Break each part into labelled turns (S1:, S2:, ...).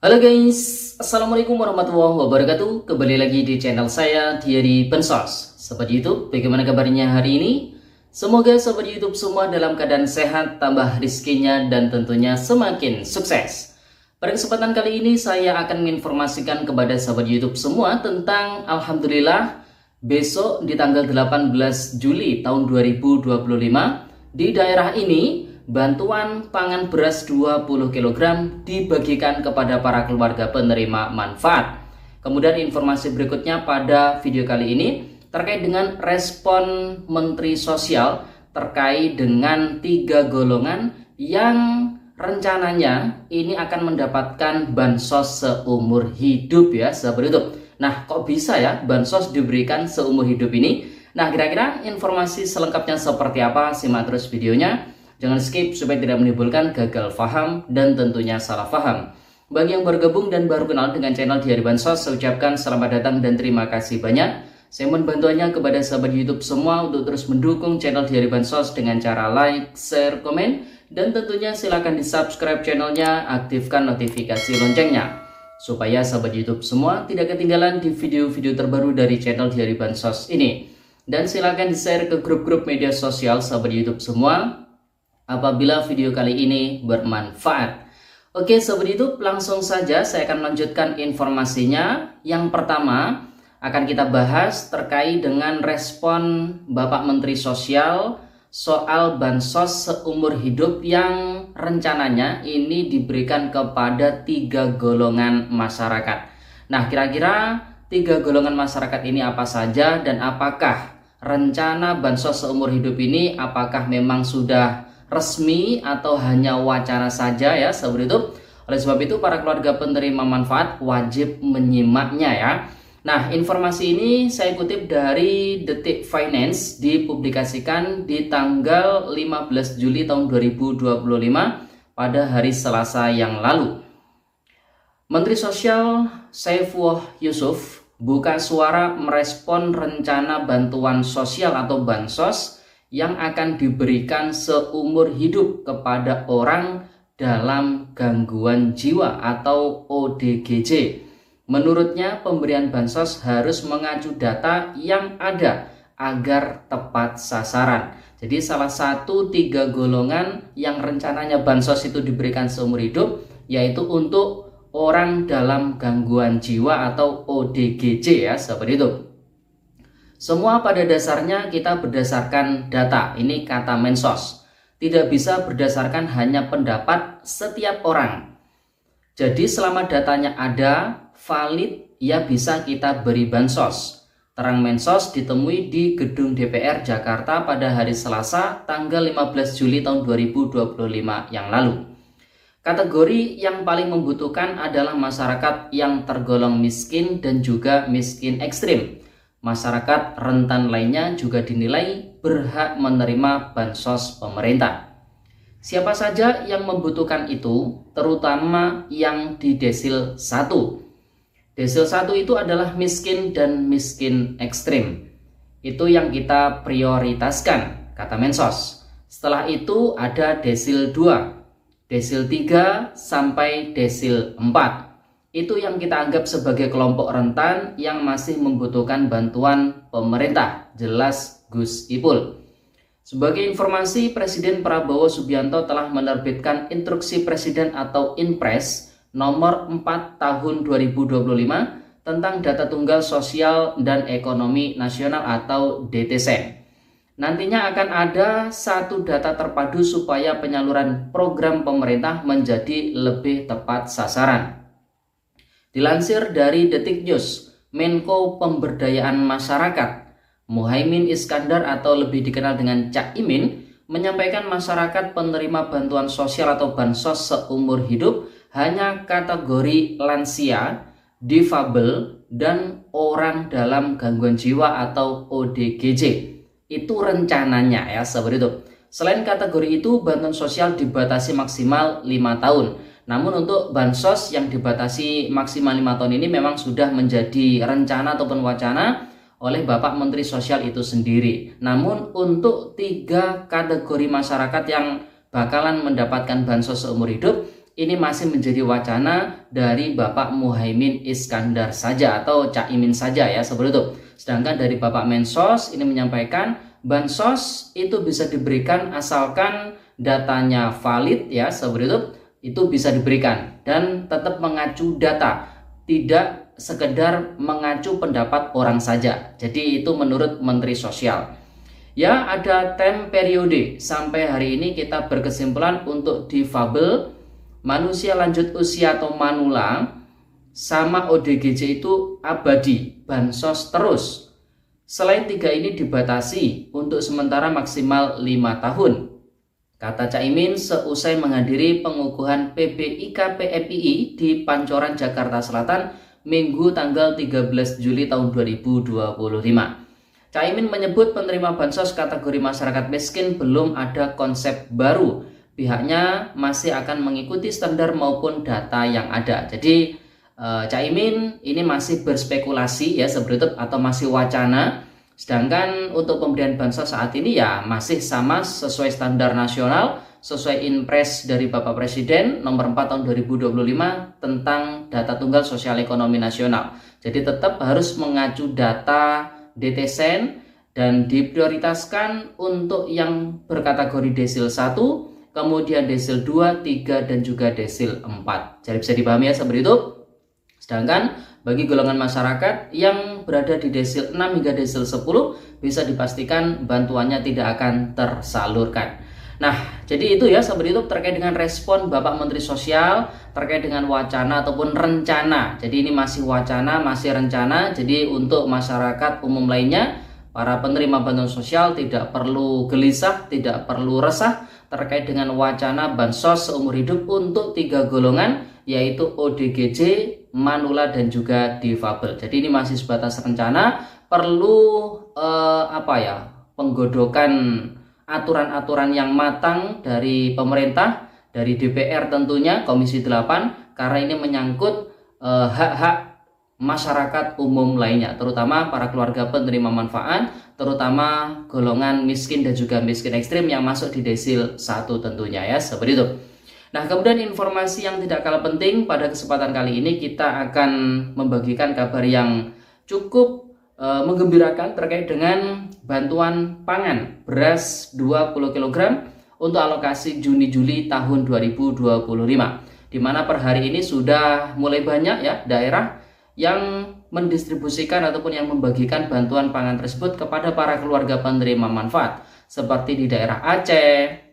S1: Halo guys, Assalamualaikum warahmatullahi wabarakatuh. Kembali lagi di channel saya, Diary Bansos. Sobat YouTube, bagaimana kabarnya hari ini? Semoga sobat YouTube semua dalam keadaan sehat, tambah rizkinya, dan tentunya semakin sukses. Pada kesempatan kali ini saya akan menginformasikan kepada sobat YouTube semua tentang Alhamdulillah besok di tanggal 18 Juli tahun 2025 di daerah ini bantuan pangan beras 20 kg dibagikan kepada para keluarga penerima manfaat. Kemudian informasi berikutnya pada video kali ini terkait dengan respon Menteri Sosial terkait dengan 3 golongan yang rencananya ini akan mendapatkan bansos seumur hidup ya sahabat YouTube. Nah, kok bisa ya bansos diberikan seumur hidup ini? Nah, kira-kira informasi selengkapnya seperti apa? Simak terus videonya. Jangan skip supaya tidak menimbulkan gagal paham dan tentunya salah paham. Bagi yang bergabung dan baru kenal dengan channel Diary Bansos, saya ucapkan selamat datang dan terima kasih banyak. Saya mohon bantuannya kepada sahabat YouTube semua untuk terus mendukung channel Diary Bansos dengan cara like, share, komen, dan tentunya silakan di subscribe channelnya, aktifkan notifikasi loncengnya supaya sahabat YouTube semua tidak ketinggalan di video-video terbaru dari channel Diary Bansos ini. Dan silakan di share ke grup-grup media sosial sahabat YouTube semua apabila video kali ini bermanfaat. Oke sobat YouTube, langsung saja saya akan melanjutkan informasinya. Yang pertama akan kita bahas terkait dengan respon Bapak Menteri Sosial soal bansos seumur hidup yang rencananya ini diberikan kepada 3 golongan masyarakat. Nah, kira-kira 3 golongan masyarakat ini apa saja dan apakah rencana bansos seumur hidup ini apakah memang sudah resmi atau hanya wacana saja ya sahabat YouTube. Oleh sebab itu para keluarga penerima manfaat wajib menyimaknya ya. Nah, informasi ini saya kutip dari Detik Finance, dipublikasikan di tanggal 15 Juli tahun 2025 pada hari Selasa yang lalu. Menteri Sosial Saifullah Yusuf buka suara merespon rencana bantuan sosial atau bansos yang akan diberikan seumur hidup kepada orang dalam gangguan jiwa atau ODGJ. Menurutnya pemberian bansos harus mengacu data yang ada agar tepat sasaran. Jadi salah satu 3 golongan yang rencananya bansos itu diberikan seumur hidup yaitu untuk orang dalam gangguan jiwa atau ODGJ ya sahabat itu. Semua pada dasarnya kita berdasarkan data, ini kata Mensos. Tidak bisa berdasarkan hanya pendapat setiap orang. Jadi selama datanya ada, valid, ya bisa kita beri bansos. Terang Mensos ditemui di Gedung DPR Jakarta pada hari Selasa tanggal 15 Juli tahun 2025 yang lalu. Kategori yang paling membutuhkan adalah masyarakat yang tergolong miskin dan juga miskin ekstrim. Masyarakat rentan lainnya juga dinilai berhak menerima bansos pemerintah. Siapa saja yang membutuhkan itu, terutama yang di desil 1. Desil 1 itu adalah miskin dan miskin ekstrim. Itu yang kita prioritaskan, kata Mensos. Setelah itu ada desil 2, desil 3 sampai desil 4. Itu yang kita anggap sebagai kelompok rentan yang masih membutuhkan bantuan pemerintah, jelas Gus Ipul. Sebagai informasi, Presiden Prabowo Subianto telah menerbitkan Instruksi Presiden atau Inpres nomor 4 tahun 2025 tentang Data Tunggal Sosial dan Ekonomi Nasional atau DTSN. Nantinya akan ada satu data terpadu supaya penyaluran program pemerintah menjadi lebih tepat sasaran. Dilansir dari Detik News, Menko Pemberdayaan Masyarakat Muhaimin Iskandar atau lebih dikenal dengan Cak Imin menyampaikan masyarakat penerima bantuan sosial atau bansos seumur hidup hanya kategori lansia, difabel, dan orang dalam gangguan jiwa atau ODGJ. Itu rencananya ya sahabat itu. Selain kategori itu, bantuan sosial dibatasi maksimal 5 tahun. Namun untuk bansos yang dibatasi maksimal 5 tahun ini memang sudah menjadi rencana ataupun wacana oleh Bapak Menteri Sosial itu sendiri. Namun untuk 3 kategori masyarakat yang bakalan mendapatkan bansos seumur hidup ini masih menjadi wacana dari Bapak Muhaimin Iskandar saja atau Caimin saja ya seperti itu. Sedangkan dari Bapak Mensos ini menyampaikan bansos itu bisa diberikan asalkan datanya valid ya seperti itu bisa diberikan dan tetap mengacu data, tidak sekedar mengacu pendapat orang saja. Jadi itu menurut Menteri Sosial. Ya, ada time periode. Sampai hari ini kita berkesimpulan untuk difabel, manusia lanjut usia atau manula, sama ODGJ itu abadi, bansos terus. Selain 3 ini dibatasi untuk sementara maksimal 5 tahun. Kata Caimin seusai menghadiri pengukuhan PBIK PMII di Pancoran, Jakarta Selatan, Minggu tanggal 13 Juli tahun 2025. Caimin menyebut penerima bansos kategori masyarakat miskin belum ada konsep baru. Pihaknya masih akan mengikuti standar maupun data yang ada. Jadi Caimin ini masih berspekulasi ya seperti itu atau masih wacana. Sedangkan untuk pemberian bansos saat ini ya masih sama sesuai standar nasional, sesuai Inpres dari Bapak Presiden nomor 4 tahun 2025 tentang data tunggal sosial ekonomi nasional. Jadi tetap harus mengacu data DTSEN dan diprioritaskan untuk yang berkategori desil 1, kemudian desil 2, 3 dan juga desil 4. Jadi bisa dipahami ya seperti itu. Sedangkan bagi golongan masyarakat yang berada di desil 6 hingga desil 10 bisa dipastikan bantuannya tidak akan tersalurkan. Nah, jadi itu ya seperti itu terkait dengan respon Bapak Menteri Sosial terkait dengan wacana ataupun rencana. Jadi ini masih wacana, masih rencana. Jadi untuk masyarakat umum lainnya, para penerima bantuan sosial tidak perlu gelisah, tidak perlu resah terkait dengan wacana bansos seumur hidup untuk 3 golongan, yaitu ODGJ, manula dan juga difabel. Jadi ini masih sebatas rencana, perlu penggodokan aturan-aturan yang matang dari pemerintah, dari DPR tentunya, Komisi 8, karena ini menyangkut hak-hak masyarakat umum lainnya, terutama para keluarga penerima manfaat, terutama golongan miskin dan juga miskin ekstrim yang masuk di desil 1 tentunya ya, seperti itu. Nah, kemudian informasi yang tidak kalah penting pada kesempatan kali ini kita akan membagikan kabar yang cukup menggembirakan terkait dengan bantuan pangan beras 20 kg untuk alokasi Juni-Juli tahun 2025, di mana per hari ini sudah mulai banyak ya daerah yang mendistribusikan ataupun yang membagikan bantuan pangan tersebut kepada para keluarga penerima manfaat, seperti di daerah Aceh,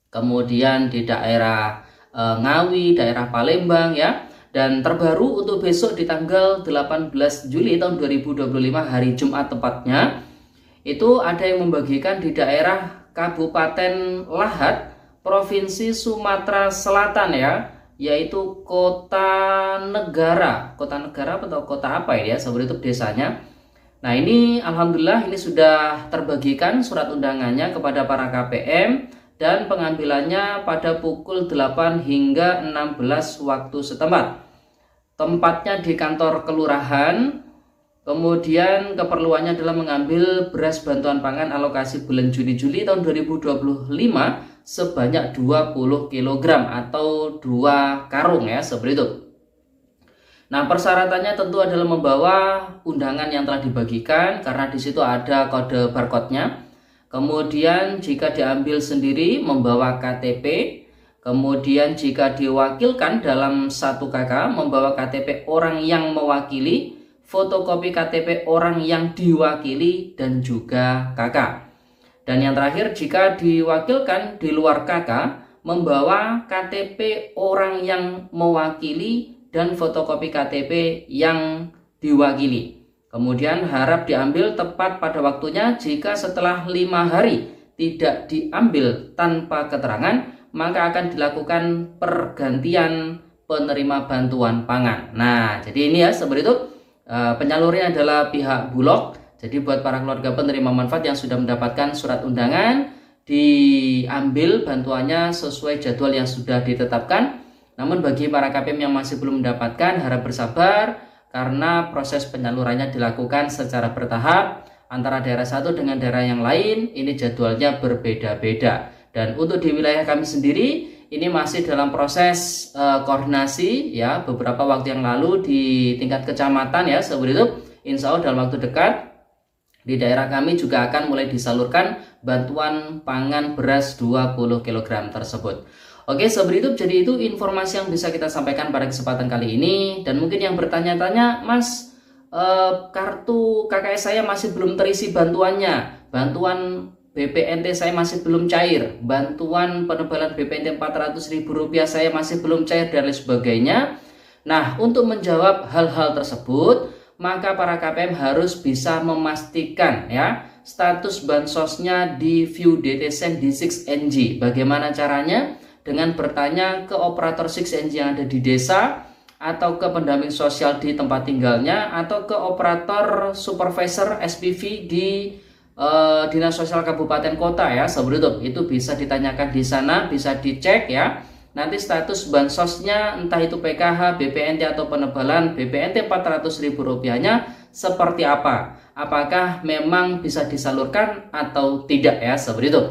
S1: kemudian di daerah Ngawi, daerah Palembang ya. Dan terbaru untuk besok di tanggal 18 Juli tahun 2025 hari Jumat tepatnya, itu ada yang membagikan di daerah Kabupaten Lahat, Provinsi Sumatera Selatan ya, yaitu Kota Negara atau kota apa ya, seperti itu desanya. Nah ini alhamdulillah ini sudah terbagikan surat undangannya kepada para KPM dan pengambilannya pada pukul 8 hingga 16 waktu setempat. Tempatnya di kantor kelurahan. Kemudian keperluannya adalah mengambil beras bantuan pangan alokasi bulan Juni-Juli tahun 2025 sebanyak 20 kg atau 2 karung ya, seperti itu. Nah, persyaratannya tentu adalah membawa undangan yang telah dibagikan karena di situ ada kode barcode-nya. Kemudian jika diambil sendiri membawa KTP. Kemudian jika diwakilkan dalam 1 KK membawa KTP orang yang mewakili, fotokopi KTP orang yang diwakili dan juga KK. Dan yang terakhir jika diwakilkan di luar KK membawa KTP orang yang mewakili dan fotokopi KTP yang diwakili. Kemudian harap diambil tepat pada waktunya. Jika setelah 5 hari tidak diambil tanpa keterangan, maka akan dilakukan pergantian penerima bantuan pangan. Nah, jadi ini ya seperti itu. Penyalurnya adalah pihak Bulog. Jadi buat para keluarga penerima manfaat yang sudah mendapatkan surat undangan, diambil bantuannya sesuai jadwal yang sudah ditetapkan. Namun bagi para KPM yang masih belum mendapatkan, harap bersabar karena proses penyalurannya dilakukan secara bertahap antara daerah satu dengan daerah yang lain. Ini jadwalnya berbeda-beda. Dan untuk di wilayah kami sendiri, ini masih dalam proses koordinasi ya, beberapa waktu yang lalu di tingkat kecamatan ya, seperti itu. Insya Allah dalam waktu dekat di daerah kami juga akan mulai disalurkan bantuan pangan beras 20 kg tersebut. Oke, seperti itu. Jadi itu informasi yang bisa kita sampaikan pada kesempatan kali ini. Dan mungkin yang bertanya-tanya, Mas, kartu KKS saya masih belum terisi bantuannya, bantuan BPNT saya masih belum cair, bantuan penebalan BPNT Rp400.000 saya masih belum cair, dan lain sebagainya. Nah, untuk menjawab hal-hal tersebut, maka para KPM harus bisa memastikan ya status bansosnya di view DTSEN di 6NG. Bagaimana caranya? Dengan bertanya ke operator 6NG yang ada di desa, atau ke pendamping sosial di tempat tinggalnya, atau ke operator supervisor SPV di Dinas Sosial Kabupaten Kota ya, seperti itu bisa ditanyakan di sana, bisa dicek ya. Nanti status bansosnya entah itu PKH, BPNT atau penebalan BPNT Rp400.000-nya seperti apa? Apakah memang bisa disalurkan atau tidak ya, seperti itu.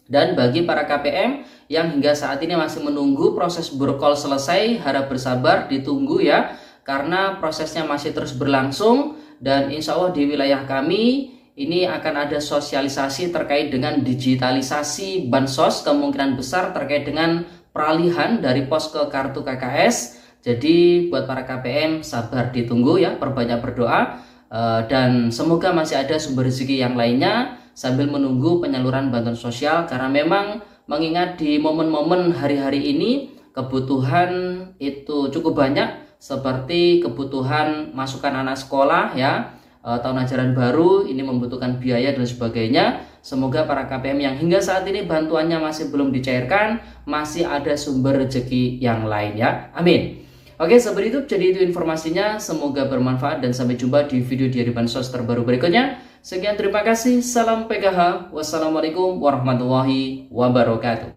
S1: Dan bagi para KPM yang hingga saat ini masih menunggu proses burkol selesai, harap bersabar, ditunggu ya, karena prosesnya masih terus berlangsung. Dan insya Allah di wilayah kami ini akan ada sosialisasi terkait dengan digitalisasi bansos, kemungkinan besar terkait dengan peralihan dari pos ke kartu KKS. Jadi buat para KPM sabar ditunggu ya, perbanyak berdoa, dan semoga masih ada sumber rezeki yang lainnya sambil menunggu penyaluran bantuan sosial. Karena memang mengingat di momen-momen hari-hari ini kebutuhan itu cukup banyak, seperti kebutuhan masukan anak sekolah ya, tahun ajaran baru ini membutuhkan biaya dan sebagainya. Semoga para KPM yang hingga saat ini bantuannya masih belum dicairkan, masih ada sumber rezeki yang lain ya, amin. Oke, seperti itu. Jadi itu informasinya, semoga bermanfaat dan sampai jumpa di video Diari Bansos terbaru berikutnya. Sekian, terima kasih, salam PKH, wassalamualaikum warahmatullahi wabarakatuh.